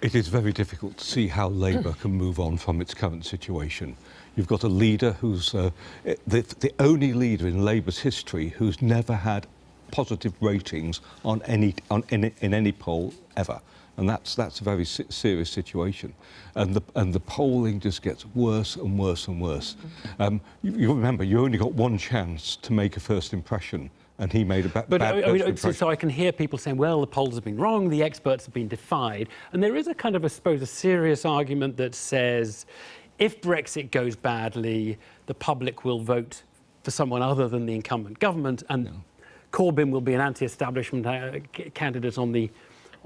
It is very difficult to see how Labour can move on from its current situation. You've got a leader who's the only leader in Labour's history who's never had positive ratings in any poll ever, and that's a very serious situation. And the polling just gets worse and worse and worse. You remember, you only got one chance to make a first impression. And he made a bad first impression. So I can hear people saying, well, the polls have been wrong, the experts have been defied. And there is a kind of, I suppose, a serious argument that says if Brexit goes badly, the public will vote for someone other than the incumbent government, and Corbyn will be an anti-establishment candidate on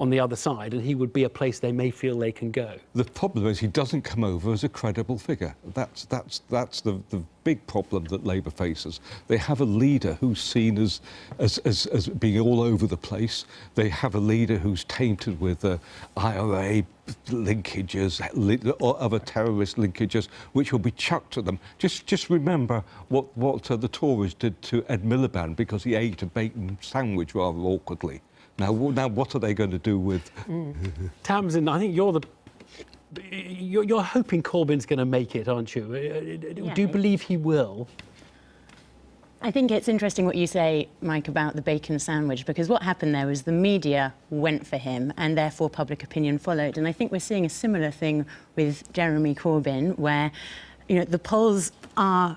the other side, and he would be a place they may feel they can go. The problem is he doesn't come over as a credible figure. That's the big problem that Labour faces. They have a leader who's seen as being all over the place. They have a leader who's tainted with IRA linkages or other terrorist linkages, which will be chucked at them. Just remember what the Tories did to Ed Miliband because he ate a bacon sandwich rather awkwardly. Now, what are they going to do with... Tamsin, I think you're hoping Corbyn's going to make it, aren't you? Yeah. Do you believe he will? I think it's interesting what you say, Mike, about the bacon sandwich, because what happened there was the media went for him and therefore public opinion followed. And I think we're seeing a similar thing with Jeremy Corbyn, where, you know, the polls are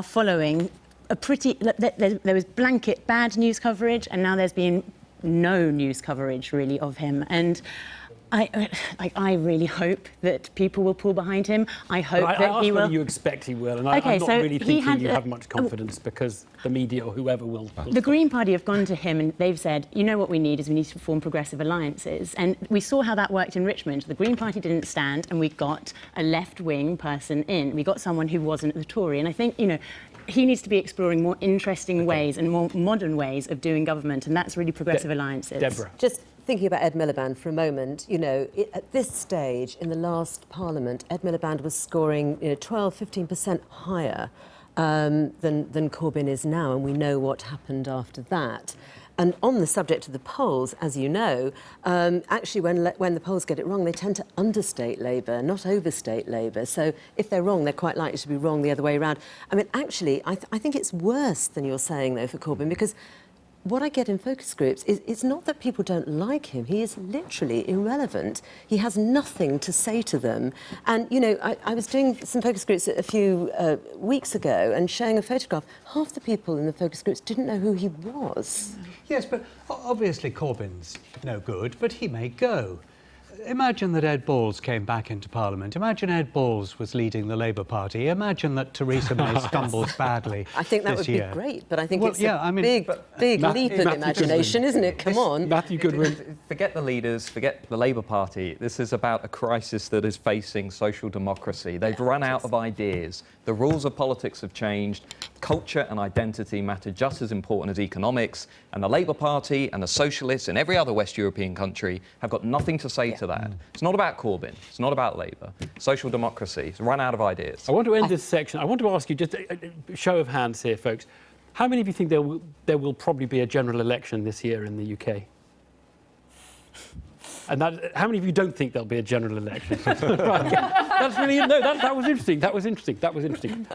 following a pretty... There was blanket bad news coverage, and now there's been no news coverage really of him, and I really hope that people will pull behind him. I hope that he will. Whether you expect he will, and I'm not really thinking you have much confidence because the media or whoever will. The Green Party have gone to him and they've said, you know what we need is we need to form progressive alliances, and we saw how that worked in Richmond. The Green Party didn't stand, and we got a left-wing person in. We got someone who wasn't the Tory, and I think, you know, he needs to be exploring more interesting ways and more modern ways of doing government, and that's really progressive alliances. Deborah. Just thinking about Ed Miliband for a moment, you know, at this stage in the last Parliament, Ed Miliband was scoring 12–15% higher than Corbyn is now, and we know what happened after that. And on the subject of the polls, as you know, actually when the polls get it wrong, they tend to understate Labour, not overstate Labour. So if they're wrong, they're quite likely to be wrong the other way around. I mean, actually, I think it's worse than you're saying, though, for Corbyn, because what I get in focus groups is it's not that people don't like him. He is literally irrelevant. He has nothing to say to them. And, you know, I was doing some focus groups a few weeks ago and showing a photograph. Half the people in the focus groups didn't know who he was. Yes, but obviously Corbyn's no good, but he may go. Imagine that Ed Balls came back into Parliament. Imagine Ed Balls was leading the Labour Party. Imagine that Theresa May stumbles badly I think that this would year. be great, but I think it's a big leap in Matthew imagination, isn't it? Come on. Matthew Goodwin. Forget the leaders, forget the Labour Party. This is about a crisis that is facing social democracy. They've run out of ideas. The rules of politics have changed. Culture and identity matter just as important as economics. And the Labour Party and the Socialists and every other West European country have got nothing to say to that. It's not about Corbyn. It's not about Labour. Social democracy. It's run out of ideas. I want to end this section. I want to ask you, just a show of hands here, folks. How many of you think there will probably be a general election this year in the UK? And how many of you don't think there'll be a general election? Right. That's really... No, that was interesting. That was interesting.